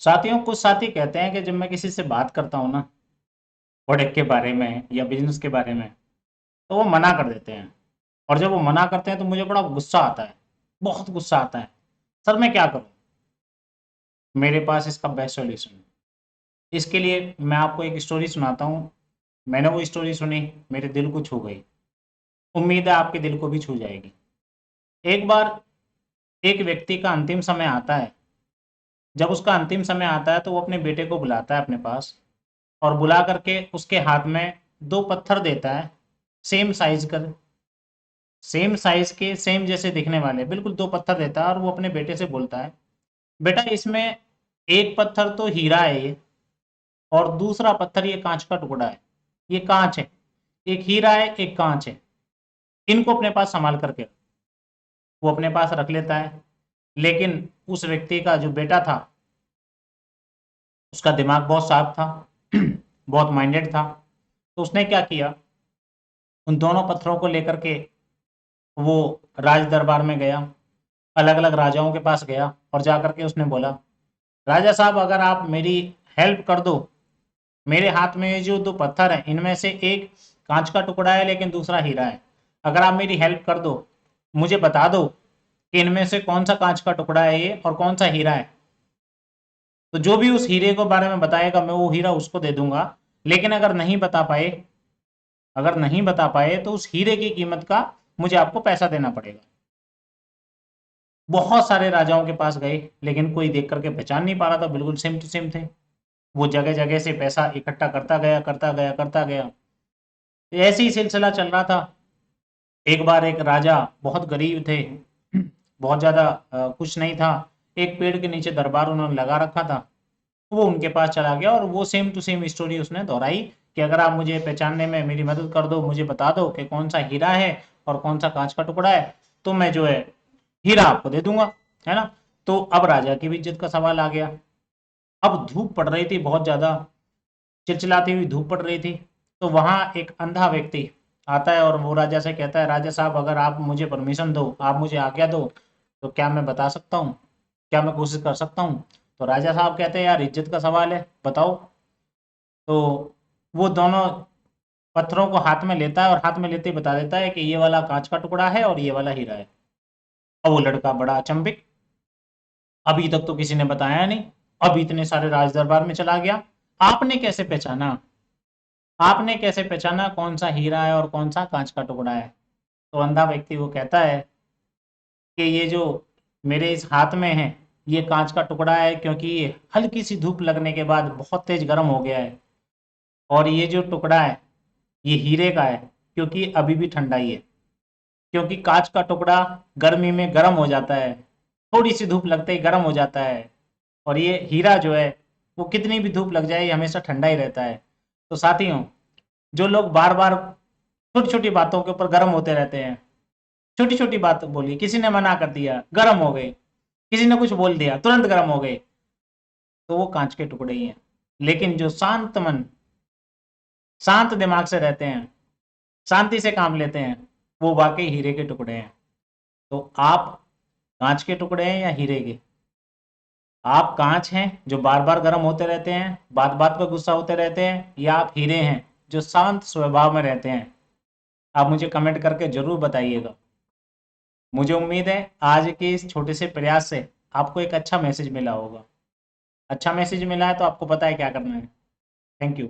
साथियों, कुछ साथी कहते हैं कि जब मैं किसी से बात करता हूँ ना, प्रोडक्ट के बारे में या बिजनेस के बारे में, तो वो मना कर देते हैं। और जब वो मना करते हैं तो मुझे बड़ा गुस्सा आता है, बहुत गुस्सा आता है। सर, मैं क्या करूँ? मेरे पास इसका बेस्ट सॉल्यूशन है। इसके लिए मैं आपको एक स्टोरी सुनाता हूँ। मैंने वो स्टोरी सुनी, मेरे दिल को छू गई। उम्मीद है आपके दिल को भी छू जाएगी। एक बार एक व्यक्ति का अंतिम समय आता है। जब उसका अंतिम समय आता है तो वो अपने बेटे को बुलाता है अपने पास, और बुला करके उसके हाथ में दो पत्थर देता है। सेम साइज कर सेम साइज के, सेम जैसे दिखने वाले, बिल्कुल दो पत्थर देता है। और वो अपने बेटे से बोलता है, बेटा इसमें एक पत्थर तो हीरा है ये, और दूसरा पत्थर ये कांच का टुकड़ा है। ये कांच है, एक हीरा है एक कांच है। इनको अपने पास संभाल करके रख। वो अपने पास रख लेता है। लेकिन उस व्यक्ति का जो बेटा था, उसका दिमाग बहुत शार्प था, बहुत माइंडेड था। तो उसने क्या किया, उन दोनों पत्थरों को लेकर के वो राज दरबार में गया, अलग अलग राजाओं के पास गया, और जाकर के उसने बोला, राजा साहब अगर आप मेरी हेल्प कर दो, मेरे हाथ में ये जो दो पत्थर हैं इनमें से एक कांच का टुकड़ा है लेकिन दूसरा हीरा है। अगर आप मेरी हेल्प कर दो, मुझे बता दो कि इनमें से कौन सा कांच का टुकड़ा है ये और कौन सा हीरा है, तो जो भी उस हीरे के बारे में बताएगा मैं वो हीरा उसको दे दूंगा। लेकिन अगर नहीं बता पाए तो उस हीरे की कीमत का मुझे आपको पैसा देना पड़ेगा। बहुत सारे राजाओं के पास गए, लेकिन कोई देख करके पहचान नहीं पा रहा था, बिल्कुल सेम टू सेम थे। वो जगह जगह से पैसा इकट्ठा करता गया, करता गया, करता गया। ऐसे ही सिलसिला चल रहा था। एक बार एक राजा, बहुत गरीब थे, बहुत ज्यादा कुछ नहीं था। एक पेड़ के नीचे दरबार उन्होंने लगा रखा था। वो उनके पास चला गया और वो सेम टू सेम स्टोरी उसने दोहराई कि अगर आप मुझे पहचानने में मेरी मदद कर दो, मुझे बता दो कि कौन सा हीरा है और कौन सा कांच का टुकड़ा है, तो मैं जो है हीरा आपको दे दूंगा, है ना। तो अब राजा की भी इज्जत का सवाल आ गया। अब धूप पड़ रही थी बहुत ज्यादा, चिलचिलाती हुई धूप पड़ रही थी। तो वहां एक अंधा व्यक्ति आता है और वो राजा से कहता है, राजा साहब अगर आप मुझे परमिशन दो, आप मुझे आज्ञा दो, तो क्या मैं बता सकता हूँ, क्या मैं कोशिश कर सकता हूँ? तो राजा साहब कहते हैं, यार इज्जत का सवाल है, बताओ। तो वो दोनों पत्थरों को हाथ में लेता है और हाथ में लेते ही बता देता है कि ये वाला कांच का टुकड़ा है और ये वाला हीरा है। अब वो लड़का बड़ा अचंभित, अभी तक तो किसी ने बताया नहीं, अब इतने सारे राज दरबार में चला गया, आपने कैसे पहचाना? आपने कैसे पहचाना कौन सा हीरा है और कौन सा कांच का टुकड़ा है? तो अंधा व्यक्ति वो कहता है कि ये जो मेरे इस हाथ में है, ये कांच का टुकड़ा है, क्योंकि ये हल्की सी धूप लगने के बाद बहुत तेज गर्म हो गया है। और ये जो टुकड़ा है, ये हीरे का है, क्योंकि अभी भी ठंडा ही है। क्योंकि कांच का टुकड़ा गर्मी में गर्म हो जाता है, थोड़ी सी धूप लगते ही गर्म हो जाता है। और ये हीरा जो है, वो कितनी भी धूप लग जाए ये हमेशा ठंडा ही रहता है। तो साथियों, जो लोग बार बार छोटी छोटी बातों के ऊपर गर्म होते रहते हैं, छोटी छोटी बात बोली, किसी ने मना कर दिया, गर्म हो गए, किसी ने कुछ बोल दिया तुरंत गर्म हो गए, तो वो कांच के टुकड़े ही हैं। लेकिन जो शांत मन, शांत दिमाग से रहते हैं, शांति से काम लेते हैं, वो वाकई हीरे के टुकड़े हैं। तो आप कांच के टुकड़े हैं या हीरे के? आप कांच हैं जो बार बार गर्म होते रहते हैं, बात बात पर गुस्सा होते रहते हैं, या आप हीरे हैं जो शांत स्वभाव में रहते हैं? आप मुझे कमेंट करके जरूर बताइएगा। मुझे उम्मीद है आज के इस छोटे से प्रयास से आपको एक अच्छा मैसेज मिला होगा। अच्छा मैसेज मिला है तो आपको पता है क्या करना है। Thank you.